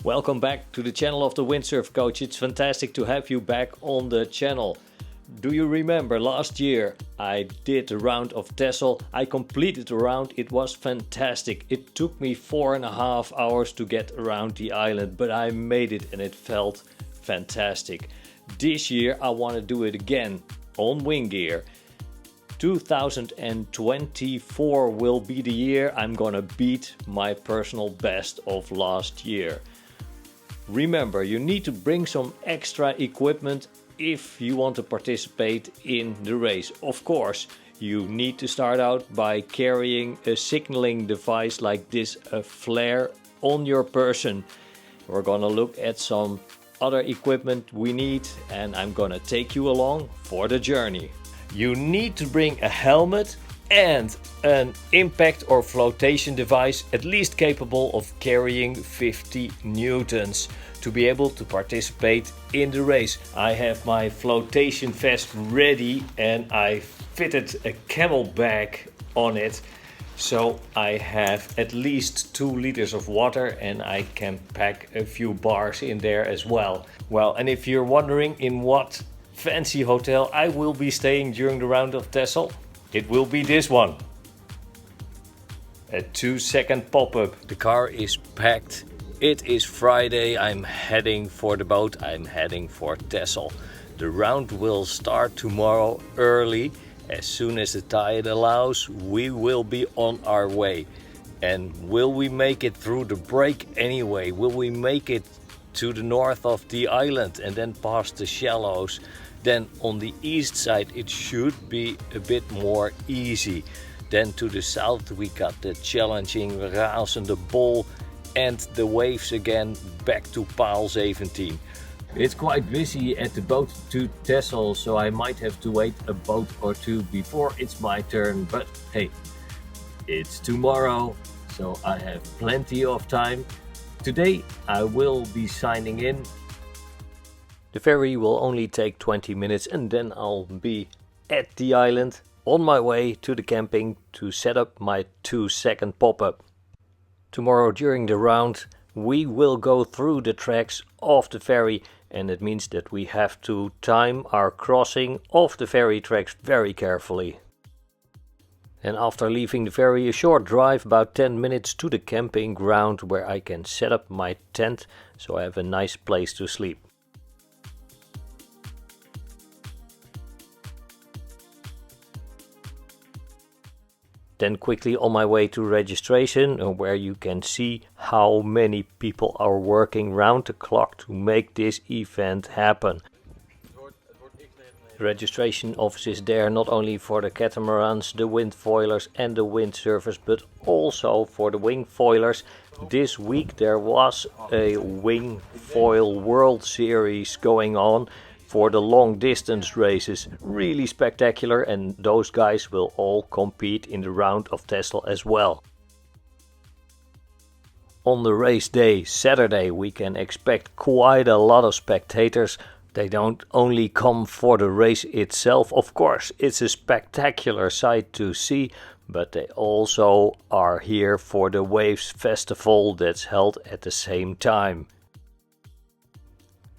Welcome back to the channel of the Windsurf Coach. It's fantastic to have you back on the channel. Do you remember last year I did the round of Texel? I completed the round. It was fantastic. It took me 4.5 hours to get around the island, but I made it and it felt fantastic. This year I want to do it again on wing gear. 2024 will be the year I'm gonna beat my personal best of last year. Remember, you need to bring some extra equipment if you want to participate in the race. Of course, you need to start out by carrying a signaling device like this, a flare, on your person. We're gonna look at some other equipment we need and I'm gonna take you along for the journey. You need to bring a helmet and an impact or flotation device at least capable of carrying 50 newtons to be able to participate in the race. I have my flotation vest ready and I fitted a camel bag on it, so I have at least 2 liters of water and I can pack a few bars in there as well. Well, and if you're wondering in what fancy hotel I will be staying during the round of Texel, it will be this one. A 2-second pop-up. The car is packed. It is Friday. I'm heading for the boat. I'm heading for Texel. The round will start tomorrow early. As soon as the tide allows, we will be on our way. And will we make it through the break anyway? Will we make it to the north of the island and then past the shallows? Then on the east side it should be a bit more easy. Then to the south we got the challenging razende bol and the waves again back to paal 17. It's quite busy at the boat to Texel, so I might have to wait a boat or two before it's my turn, but hey, it's tomorrow, so I have plenty of time. Today I will be signing in. The ferry will only take 20 minutes and then I'll be at the island on my way to the camping to set up my 2-second pop-up. Tomorrow during the round we will go through the tracks of the ferry, and it means that we have to time our crossing of the ferry tracks very carefully. And after leaving the ferry, a short drive, about 10 minutes to the camping ground where I can set up my tent so I have a nice place to sleep. Then quickly on my way to registration, where you can see how many people are working round the clock to make this event happen. The registration office is there not only for the catamarans, the windfoilers and the windsurfers, but also for the wingfoilers. This week there was a wingfoil world series going on for the long distance races. Really spectacular, and those guys will all compete in the round of Texel as well. On the race day, Saturday, we can expect quite a lot of spectators. They don't only come for the race itself, of course it's a spectacular sight to see, but they also are here for the Waves Festival that's held at the same time.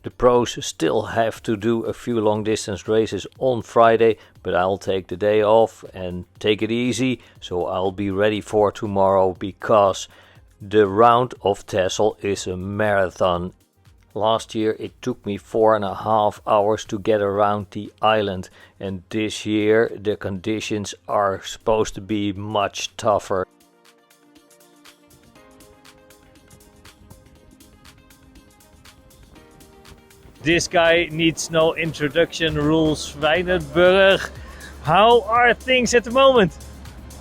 The pros still have to do a few long distance races on Friday, but I'll take the day off and take it easy, so I'll be ready for tomorrow because the round of Texel is a marathon. Last year it took me 4.5 hours to get around the island, and this year the conditions are supposed to be much tougher. This guy needs no introduction, rules Zwijnenburg. How are things at the moment?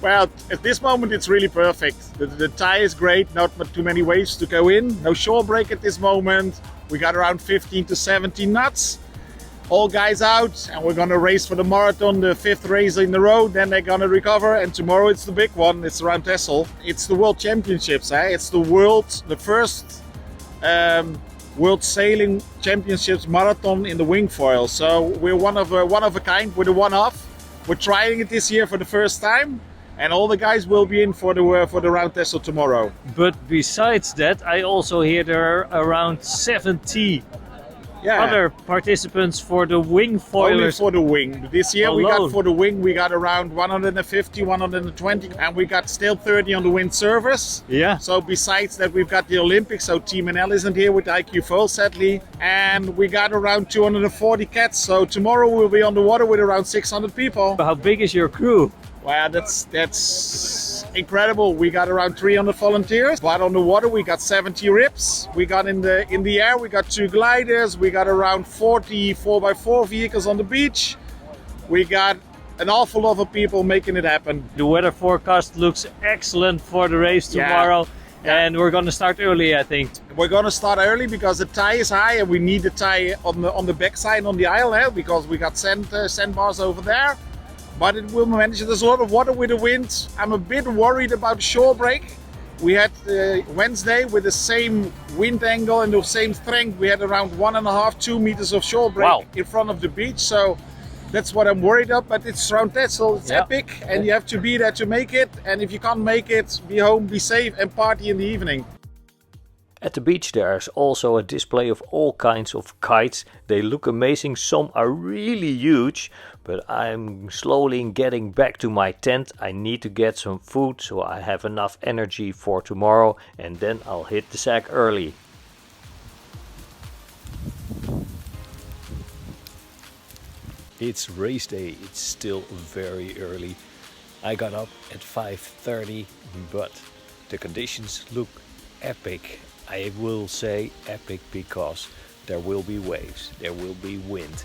Well, at this moment it's really perfect. The tide is great, not too many waves to go in, no shore break at this moment. We got around 15 to 17 knots. All guys out, and we're gonna race for the marathon, the 5th race in a row. Then they're gonna recover, and tomorrow it's the big one. It's RoundTexel. It's the World Championships. It's the first World Sailing Championships marathon in the wingfoil. So we're one of a kind. We're the one-off. We're trying it this year for the first time. and all the guys will be in for the RoundTexel tomorrow. But besides that, I also hear there are around 70 other participants for the wingfoilers. Only for the wing. This year alone. we got for the wing, we got around 150, 120, and we got still 30 on the windsurfers. Yeah. So besides that, we've got the Olympics, so Team NL isn't here with IQ Foil, sadly. And we got around 240 cats, so tomorrow we'll be on the water with around 600 people. How big is your crew? Well, that's incredible. We got around 300 volunteers, but on the water we got 70 rips. We got in the air, we got 2 gliders. We got around 40 4x4 vehicles on the beach. We got an awful lot of people making it happen. The weather forecast looks excellent for the race tomorrow. Yeah. And we're gonna start early, I think. We're gonna start early because the tide is high, and we need the tide on the backside on the aisle because we got sandbars over there. But it will manage. There's a lot of water with the wind. I'm a bit worried about shore break. We had Wednesday with the same wind angle and the same strength. We had around 1.5–2 meters of shore break in front of the beach. So that's what I'm worried about. But it's RoundTexel. It's epic, and you have to be there to make it. And if you can't make it, be home, be safe, and party in the evening. At the beach there's also a display of all kinds of kites. They look amazing, some are really huge, but I'm slowly getting back to my tent. I need to get some food so I have enough energy for tomorrow, and then I'll hit the sack early. It's race day, it's still very early. I got up at 5:30, but the conditions look epic. I will say epic because there will be waves, there will be wind.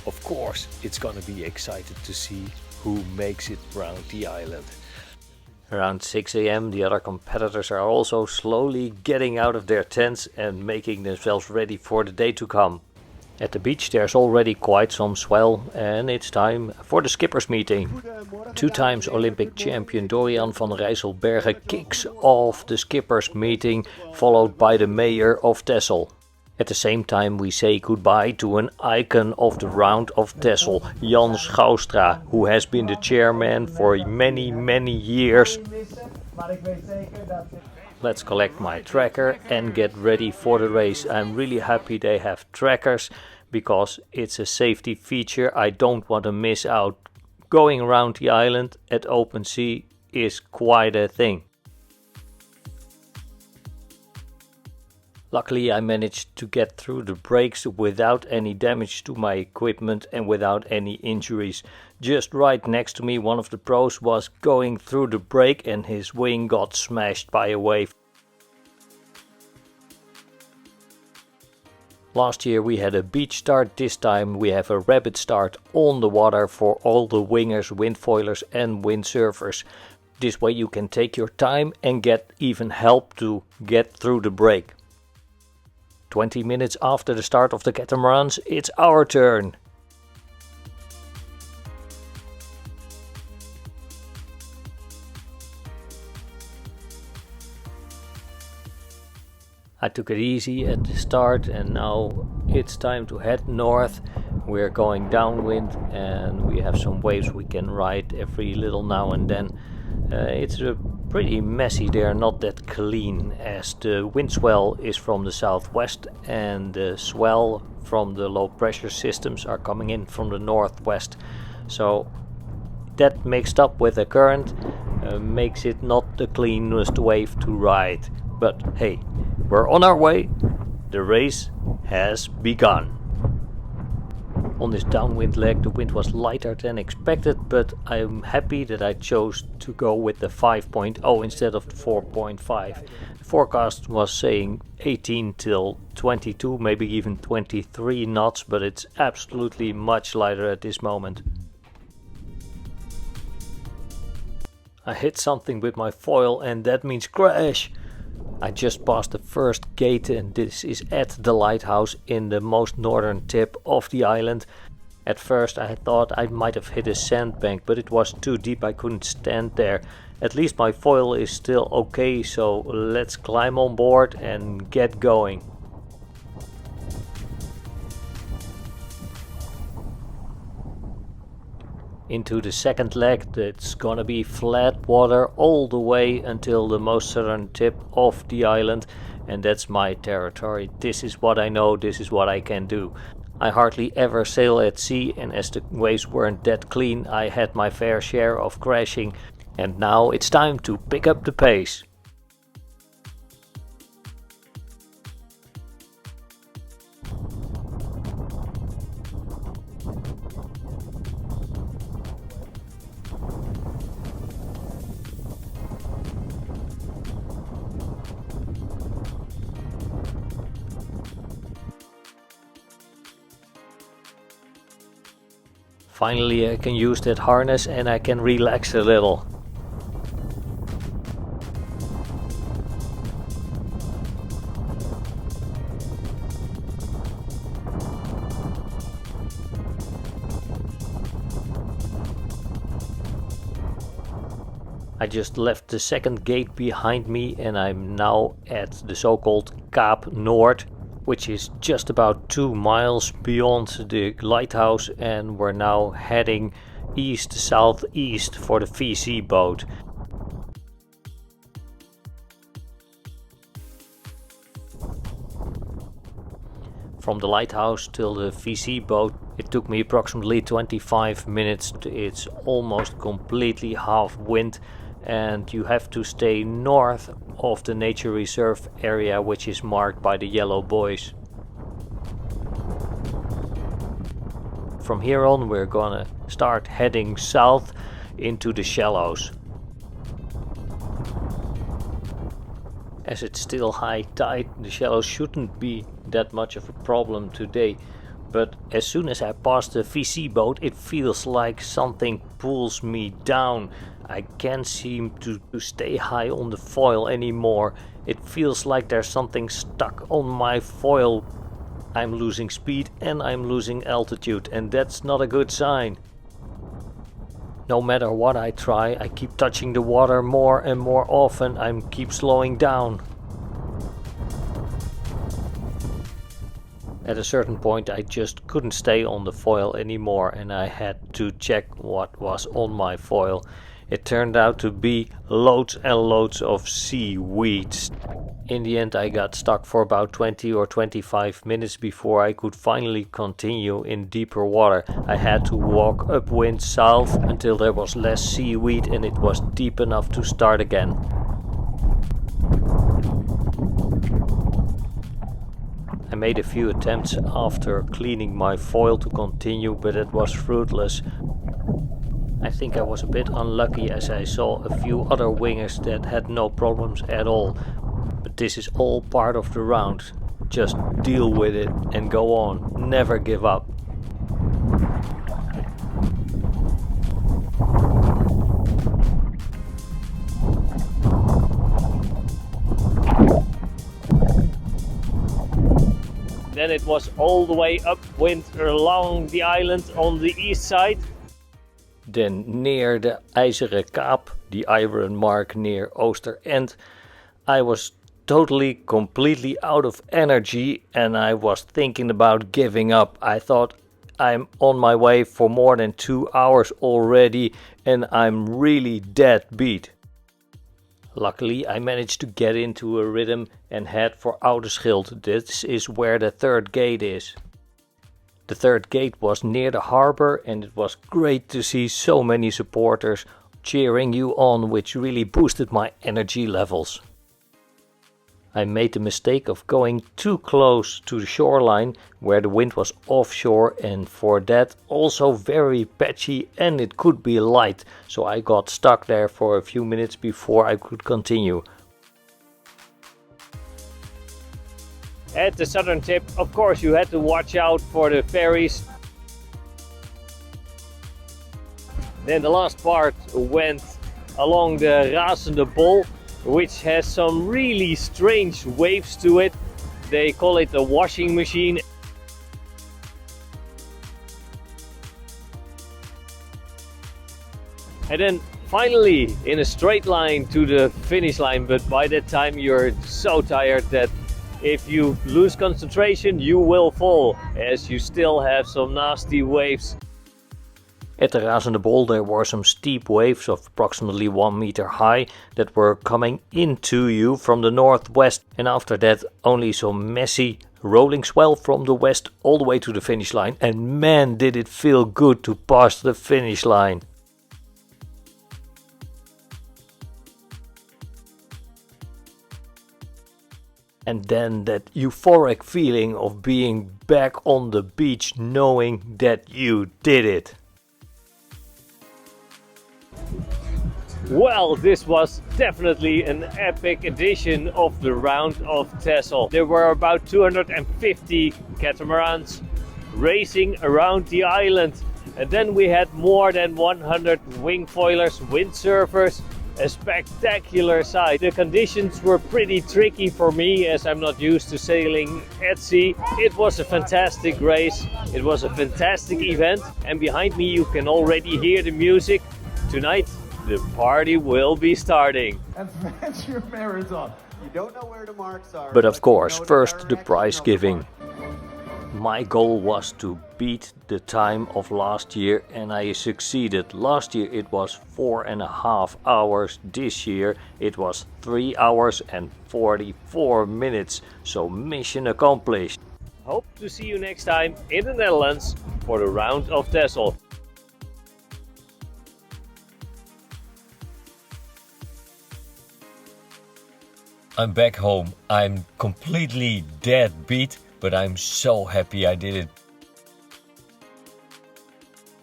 Of course, it's gonna be excited to see who makes it round the island. Around 6 AM, the other competitors are also slowly getting out of their tents and making themselves ready for the day to come. At the beach there's already quite some swell, and it's time for the skippers meeting. 2 times Olympic champion Dorian van Rijsselbergen kicks off the skippers meeting, followed by the mayor of Texel. At the same time we say goodbye to an icon of the round of Texel, Jan Schouwstra, who has been the chairman for many years. Let's collect my tracker and get ready for the race. I'm really happy they have trackers because it's a safety feature I don't want to miss out. Going around the island at open sea is quite a thing. Luckily I managed to get through the breaks without any damage to my equipment and without any injuries. Just right next to me one of the pros was going through the break and his wing got smashed by a wave. Last year we had a beach start, this time we have a rapid start on the water for all the wingers, windfoilers and windsurfers. This way you can take your time and get even help to get through the break. 20 minutes after the start of the catamarans, it's our turn. I took it easy at the start and now it's time to head north. We're going downwind and we have some waves we can ride every little now and then. It's pretty messy, they're not that clean as the wind swell is from the southwest and the swell from the low pressure systems are coming in from the northwest. So that mixed up with the current makes it not the cleanest wave to ride. But hey, we're on our way. The race has begun. On this downwind leg the wind was lighter than expected, but I'm happy that I chose to go with the 5.0 instead of the 4.5. The forecast was saying 18 till 22, maybe even 23 knots, but it's absolutely much lighter at this moment. I hit something with my foil and that means crash. I just passed the first gate and this is at the lighthouse in the most northern tip of the island. At first I thought I might have hit a sandbank, but it was too deep, I couldn't stand there. At least my foil is still okay, so let's climb on board and get going. Into the second leg, that's gonna be flat water all the way until the most southern tip of the island, and that's my territory. This is what I know, this is what I can do. I hardly ever sail at sea, and as the waves weren't that clean, I had my fair share of crashing, and now it's time to pick up the pace. Finally, I can use that harness and I can relax a little. I just left the second gate behind me and I'm now at the so-called Cape Noord, which is just about 2 miles beyond the lighthouse, and we're now heading east-southeast for the VC boat. From the lighthouse till the VC boat, it took me approximately 25 minutes. It's almost completely half wind, and you have to stay north of the nature reserve area, which is marked by the yellow buoys. From here on we're gonna start heading south into the shallows. As it's still high tide, the shallows shouldn't be that much of a problem today, but as soon as I pass the VC boat it feels like something pulls me down. I can't seem to stay high on the foil anymore. It feels like there's something stuck on my foil. I'm losing speed and I'm losing altitude, and that's not a good sign. No matter what I try, I keep touching the water more and more often. I keep slowing down. At a certain point I just couldn't stay on the foil anymore and I had to check what was on my foil. It turned out to be loads and loads of seaweeds. In the end I got stuck for about 20 or 25 minutes before I could finally continue in deeper water. I had to walk upwind south until there was less seaweed and it was deep enough to start again. I made a few attempts after cleaning my foil to continue, but it was fruitless. I think I was a bit unlucky as I saw a few other wingers that had no problems at all. But this is all part of the round. Just deal with it and go on. Never give up. Then it was all the way upwind along the island on the east side. Then near the IJzeren Kaap, the iron mark near Oosterend, I was totally, completely out of energy and I was thinking about giving up. I thought, I'm on my way for more than 2 hours already and I'm really dead beat. Luckily I managed to get into a rhythm and head for Ouderschild. This is where the third gate is. The third gate was near the harbor and it was great to see so many supporters cheering you on, which really boosted my energy levels. I made the mistake of going too close to the shoreline where the wind was offshore and for that also very patchy and it could be light, so I got stuck there for a few minutes before I could continue. At the southern tip, of course, you had to watch out for the ferries. Then the last part went along the razende, which has some really strange waves to it. They call it a washing machine. And then finally in a straight line to the finish line, but by that time you're so tired that if you lose concentration you will fall, as you still have some nasty waves. At the Razende there were some steep waves of approximately 1 meter high that were coming into you from the northwest, and after that only some messy rolling swell from the west all the way to the finish line, and man did it feel good to pass the finish line. And then that euphoric feeling of being back on the beach knowing that you did it. Well, this was definitely an epic edition of the Round of Texel. There were about 250 catamarans racing around the island. And then we had more than 100 wingfoilers, windsurfers, a spectacular sight. The conditions were pretty tricky for me as I'm not used to sailing at sea. It was a fantastic race. It was a fantastic event. And behind me you can already hear the music. Tonight the party will be starting. Advance your marathon. You don't know where the marks are. But of course, first the prize giving. My goal was to beat the time of last year, and I succeeded. Last year it was 4.5 hours. This year it was 3 hours and 44 minutes. So mission accomplished. Hope to see you next time in the Netherlands for the Round of Texel. I'm back home. I'm completely dead beat, but I'm so happy I did it.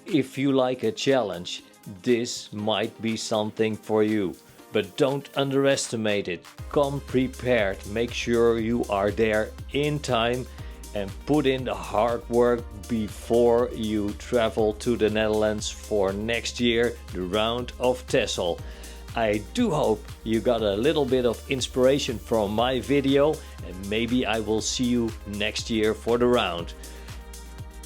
If you like a challenge, this might be something for you. But don't underestimate it. Come prepared. Make sure you are there in time and put in the hard work before you travel to the Netherlands for next year, the Round of Texel. I do hope you got a little bit of inspiration from my video, and maybe I will see you next year for the round.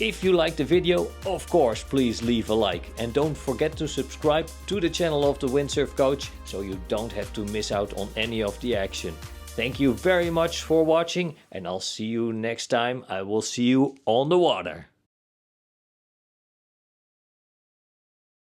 If you liked the video, of course, please leave a like, and don't forget to subscribe to the channel of the Windsurf Coach so you don't have to miss out on any of the action. Thank you very much for watching, and I'll see you next time. I will see you on the water.